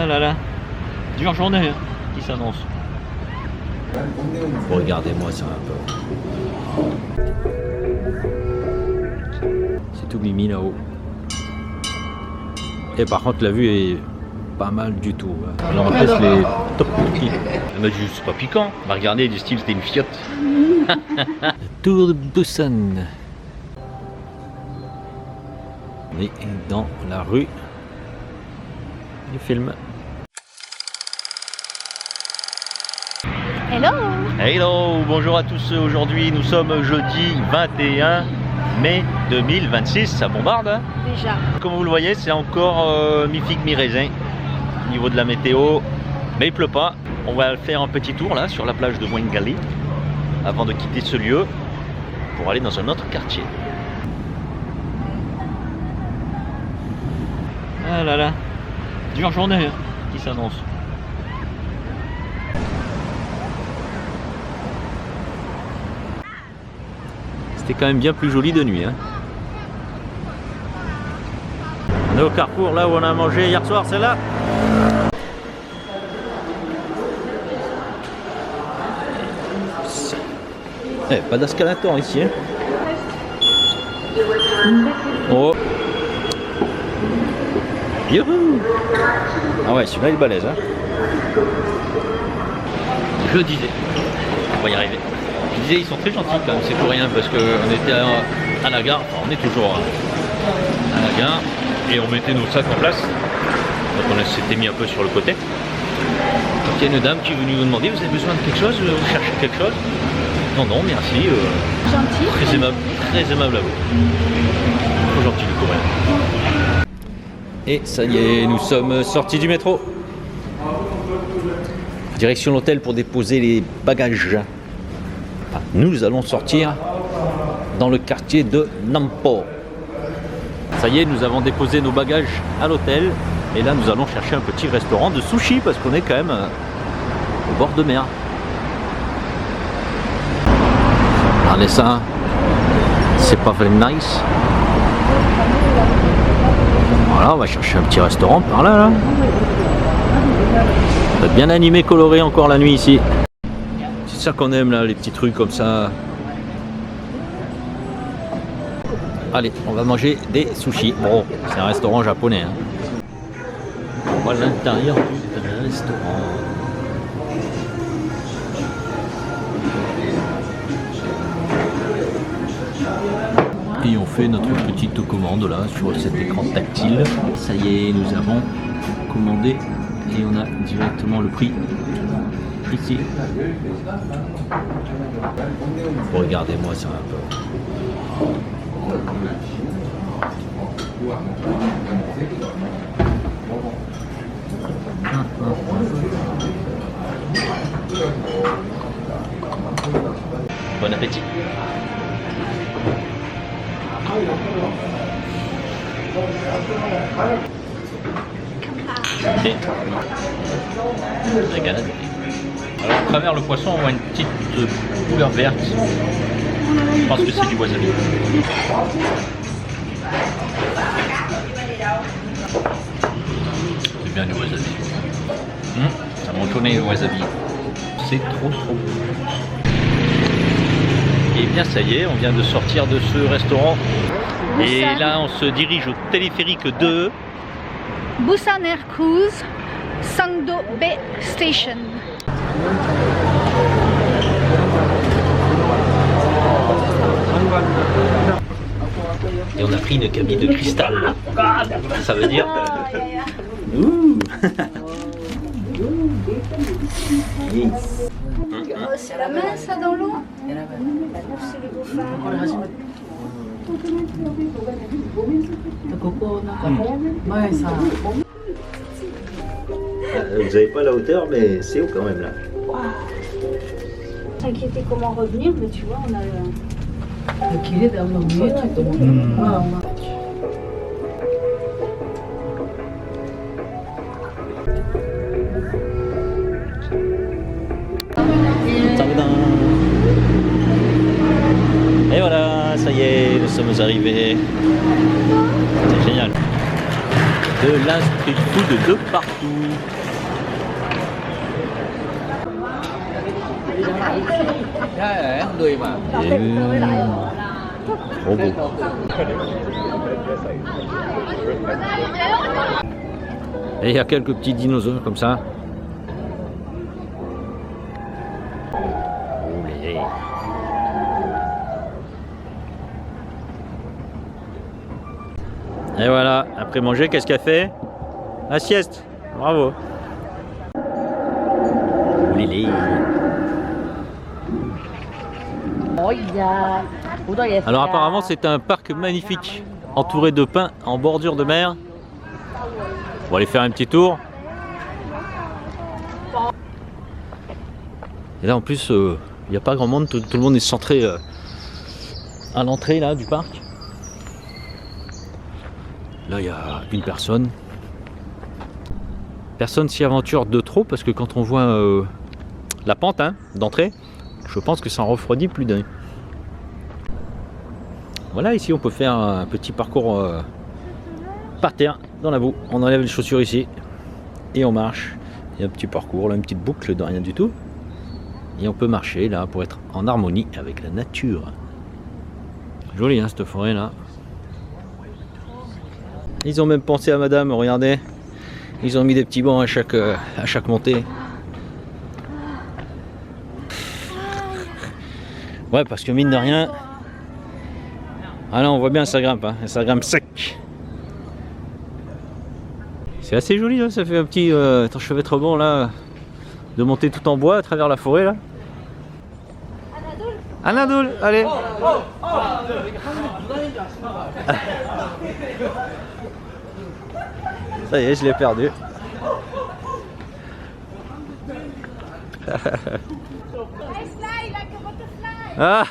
Ah là là, dure journée hein, qui s'annonce. Regardez-moi ça un peu. C'est tout mimi là-haut. Et par contre la vue est pas mal du tout. Alors on teste les top cookies. C'est pas piquant. On va regarder du style c'était une fiotte. Tour de Busan. On est dans la rue du film. Hello! Hello, bonjour à tous. Aujourd'hui nous sommes jeudi 21 mai 2026. Ça bombarde hein. Déjà. Comme vous le voyez, c'est encore mi-figue mi-raisin au niveau de la météo. Mais il pleut pas. On va faire un petit tour là sur la plage de Wengali avant de quitter ce lieu pour aller dans un autre quartier. Ah là là, dure journée hein, qui s'annonce. C'était quand même bien plus joli de nuit hein. On est au Carrefour là où on a mangé hier soir, c'est là. Eh, pas d'escalator ici hein. Oh. Youhou. Ah ouais, celui-là il est balèze hein. Je disais, on va y arriver. Je disais, ils sont très gentils quand même, c'est pour rien parce qu'on était à la gare, enfin, on est toujours à la gare et on mettait nos sacs en place. Donc on s'était mis un peu sur le côté. Donc il y a une dame qui est venue nous demander, vous avez besoin de quelque chose, vous cherchez quelque chose? Non, non, merci. Gentil. Très aimable à vous. Trop gentil du coup, ouais. Et ça y est, nous sommes sortis du métro. Direction l'hôtel pour déposer les bagages. Enfin, nous allons sortir dans le quartier de Nampo. Ça y est, nous avons déposé nos bagages à l'hôtel. Et là, nous allons chercher un petit restaurant de sushi parce qu'on est quand même au bord de mer. Regardez ça, c'est pas very nice. Voilà, on va chercher un petit restaurant par là. Ça va être bien animé, coloré encore la nuit ici. C'est ça qu'on aime là, les petits trucs comme ça. Allez, on va manger des sushis. Bon, c'est un restaurant japonais. Hein. On voit l'intérieur du restaurant. Et on fait notre petite commande là sur cet écran tactile. Ça y est, nous avons commandé et on a directement le prix ici. Regardez-moi ça un peu. Bon appétit. Et la galette. Alors à travers le poisson on voit une petite couleur verte. Je pense que c'est du wasabi. C'est bien du wasabi. Ça m'a étonné le wasabi. C'est trop bon. Et bien ça y est, on vient de sortir de ce restaurant. Et là on se dirige au téléphérique de Busan Air Cruise, Sangdo Bay Station. Et on a pris une cabine de cristal. Ça veut dire ouh. C'est la main ça dans l'eau. C'est le dauphin. Vous n'avez pas la hauteur, mais c'est haut quand même là. T'inquiétais comment revenir, mais tu vois, on a qu'il est dans le milieu, Et voilà, ça y est, nous sommes arrivés. C'est génial. De la street food de partout. Trop beau. Et il y a quelques petits dinosaures comme ça. Olé. Et voilà, après manger, qu'est-ce qu'elle fait? La sieste. Bravo. Olé. Alors apparemment c'est un parc magnifique, entouré de pins en bordure de mer. On va aller faire un petit tour. Et là en plus il n'y a pas grand monde, tout le monde est centré à l'entrée là du parc. Là il y a une personne. Personne s'y aventure de trop parce que quand on voit la pente d'entrée, je pense que ça en refroidit plus d'un. Voilà, ici on peut faire un petit parcours par terre, dans la boue. On enlève les chaussures ici et on marche. Il y a un petit parcours, là, une petite boucle de rien du tout. Et on peut marcher là pour être en harmonie avec la nature. Joli cette forêt là. Ils ont même pensé à madame, regardez. Ils ont mis des petits bancs à chaque montée. Ouais, parce que mine de rien, ah là on voit bien ça grimpe, ça grimpe sec. C'est assez joli là, ça fait un petit enchevêtrement là, de monter tout en bois à travers la forêt là. Anadoul, allez. Ça y est, je l'ai perdu. Ah.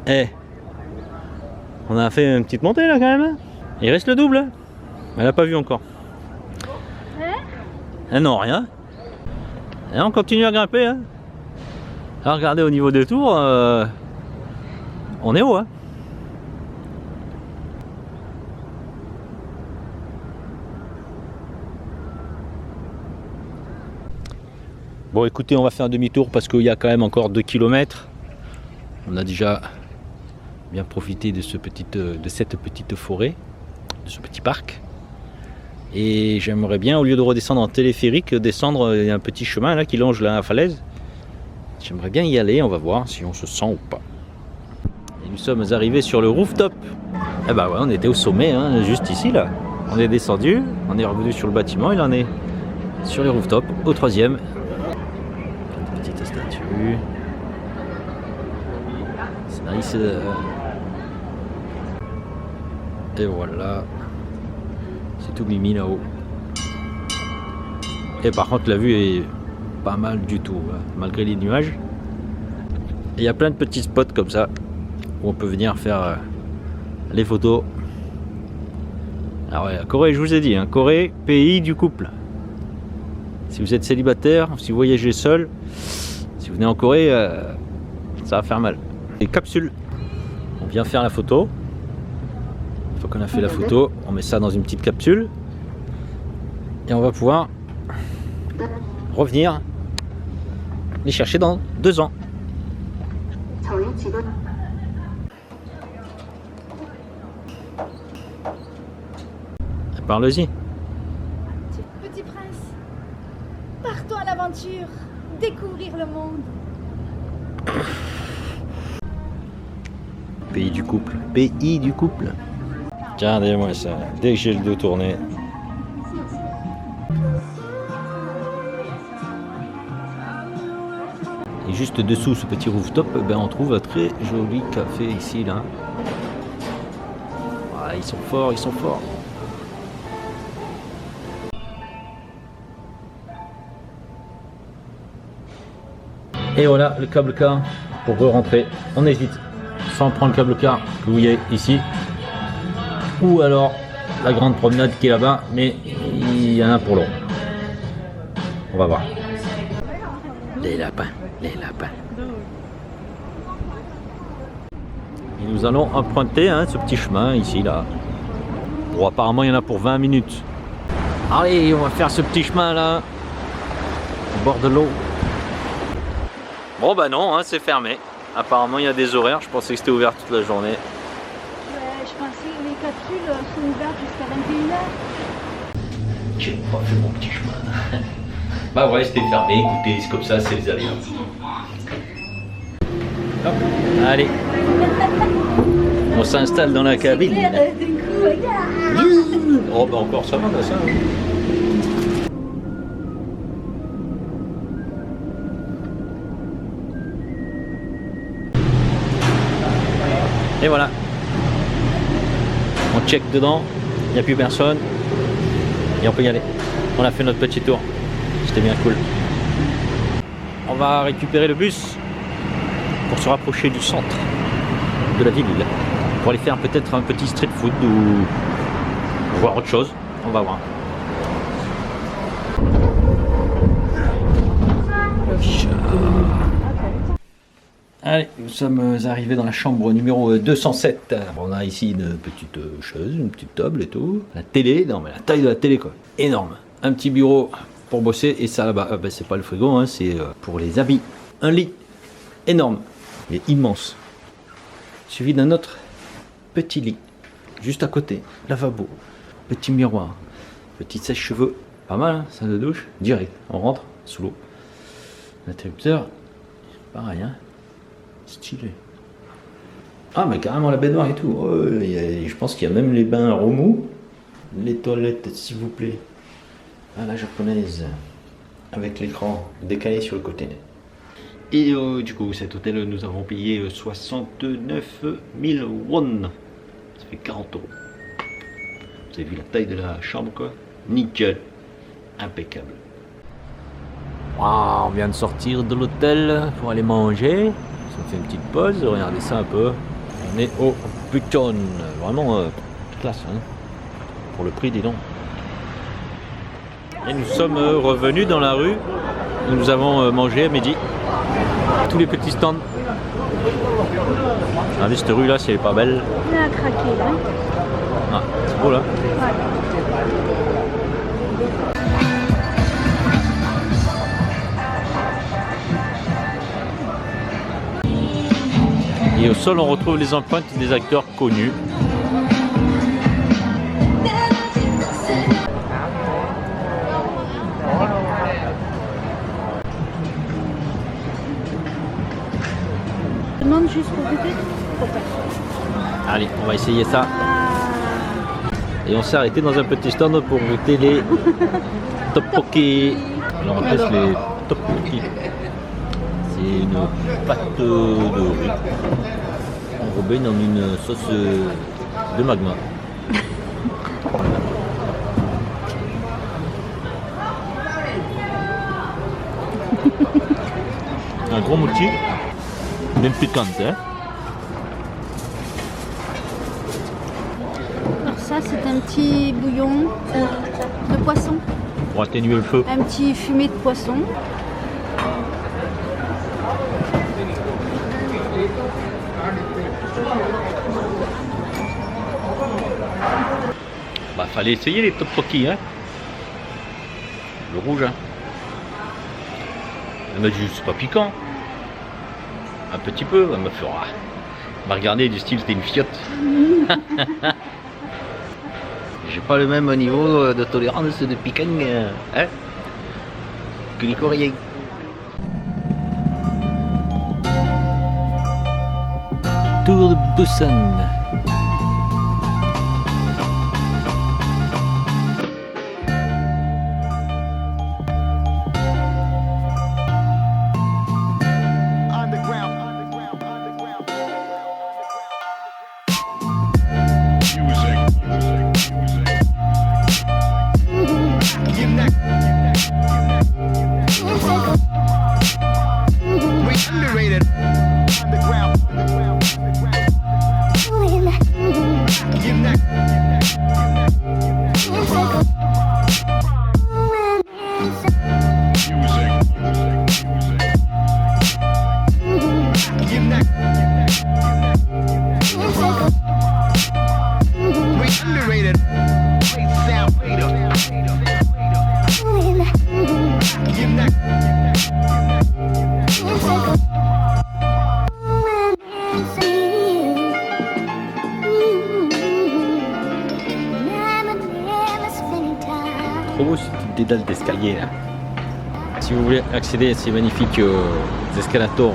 Eh, on a fait une petite montée là quand même. Il reste le double. Elle a pas vu encore. Ah non, rien. Et on continue à grimper. Alors regardez au niveau des tours, on est haut. Bon écoutez, on va faire un demi-tour parce qu'il y a quand même encore 2 km. On a déjà bien profité de cette petite forêt, de ce petit parc. Et j'aimerais bien, au lieu de redescendre en téléphérique, descendre, il y a un petit chemin là qui longe la falaise. J'aimerais bien y aller, on va voir si on se sent ou pas. Et nous sommes arrivés sur le rooftop. Eh ben ouais, on était au sommet, juste ici là. On est descendu, on est revenu sur le bâtiment, il en est sur les rooftops, au 3e. Petite statue. C'est nice. Et voilà. C'est tout mimi là-haut. Et par contre la vue est pas mal du tout, malgré les nuages. Et il y a plein de petits spots comme ça où on peut venir faire les photos. Alors ouais, Corée, je vous ai dit, Corée, pays du couple. Si vous êtes célibataire, si vous voyagez seul, si vous venez en Corée, ça va faire mal. Les capsules, on vient faire la photo. Une fois qu'on a fait la photo, on met ça dans une petite capsule et on va pouvoir revenir les chercher dans 2 ans. Parle-y. Petit prince, partons à l'aventure, découvrir le monde. Pays du couple, pays du couple. Regardez-moi ça, dès que j'ai le dos tourné. Et juste dessous ce petit rooftop, on trouve un très joli café ici là. Ah, ils sont forts, ils sont forts. Et voilà le câble car pour re-rentrer. On hésite soit on prend le câble car que vous voyez ici, ou alors la grande promenade qui est là-bas, mais il y en a pour l'eau. On va voir. Les lapins, les lapins. Et nous allons emprunter ce petit chemin ici, là. Bon, apparemment, il y en a pour 20 minutes. Allez, on va faire ce petit chemin là, au bord de l'eau. Bon, bah non, c'est fermé. Apparemment, il y a des horaires. Je pensais que c'était ouvert toute la journée. Je pensais que les capsules sont ouvertes jusqu'à 21h. J'ai pas fait mon petit chemin. Bah ouais, c'était fermé. Écoutez, c'est comme ça, c'est les aléas. Hop, allez. On s'installe dans la cabine. Oh bah encore ça va, bah ça. Et voilà. On check dedans, il n'y a plus personne. Et on peut y aller. On a fait notre petit tour. C'était bien cool. On va récupérer le bus pour se rapprocher du centre de la ville. Pour aller faire peut-être un petit street food ou voir autre chose. On va voir. Allez, nous sommes arrivés dans la chambre numéro 207. On a ici une petite chaise, une petite table et tout. La télé, non mais la taille de la télé quoi, énorme. Un petit bureau pour bosser et ça là-bas, c'est pas le frigo, c'est pour les habits. Un lit énorme, il est immense. Suivi d'un autre petit lit, juste à côté, lavabo, petit miroir, petit sèche-cheveux, pas mal, salle de douche, direct, on rentre sous l'eau. L'interrupteur, pareil, stylé. Ah mais carrément la baignoire et tout, je pense qu'il y a même les bains remous, les toilettes s'il vous plaît, à la japonaise, avec l'écran décalé sur le côté. Et du coup cet hôtel nous avons payé 69 000 won, ça fait 40 €. Vous avez vu la taille de la chambre quoi, nickel, impeccable. Wow, on vient de sortir de l'hôtel pour aller manger, on fait une petite pause, regardez ça un peu. On est au Buton, vraiment classe pour le prix dis donc. Et nous sommes revenus dans la rue où nous avons mangé à midi. Tous les petits stands. Regardez cette rue là, si elle est pas belle. On a craqué là. Ah, c'est beau là. Ouais. Et au sol, on retrouve les empreintes des acteurs connus. Je demande juste pour goûter. Allez, on va essayer ça. Et on s'est arrêté dans un petit stand pour goûter les tteokbokki. Alors on teste les tteokbokki. C'est une pâte de riz enrobée dans une sauce de magma. Un gros mochi, même piquante. Alors ça c'est un petit bouillon de poisson. Pour atténuer le feu. Un petit fumé de poisson. Bah fallait essayer les tteokbokki Le rouge Elle m'a dit c'est pas piquant. Un petit peu, elle m'a fait elle m'a regardé du style c'était une fiotte. J'ai pas le même niveau de tolérance de piquant que les Coréens. Tour de Busan. Underrated. Underground. trop beau, cette dédale d'escalier là. Si vous voulez accéder à ces magnifiques escalators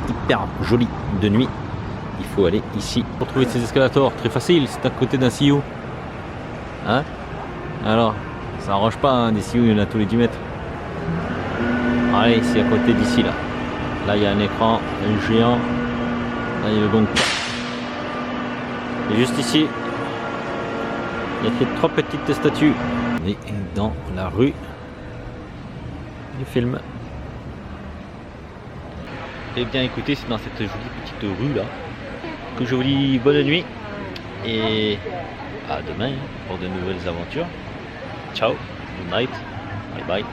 hyper jolis de nuit, il faut aller ici. Pour trouver ces escalators, très facile, c'est à côté d'un CEO. Hein? Alors, ça arrange pas, hein, des CEO, il y en a tous les 10 mètres. Allez, c'est à côté d'ici là. Là, il y a un écran, un géant. Là, il y a le donc. Et juste ici, il y a ces 3 petites statues. On est dans la rue du film. Et bien écoutez, c'est dans cette jolie petite rue là que je vous dis bonne nuit et à demain pour de nouvelles aventures. Ciao, good night, bye bye.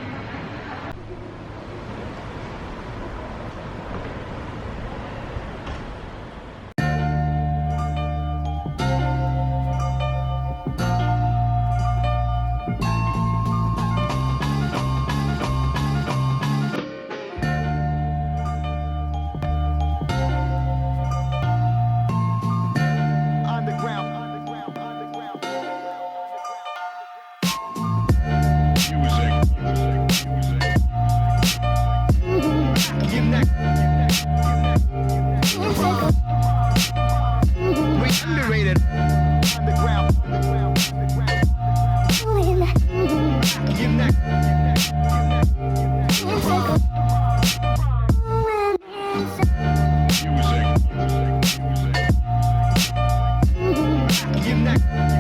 Underrated. Underground. Music.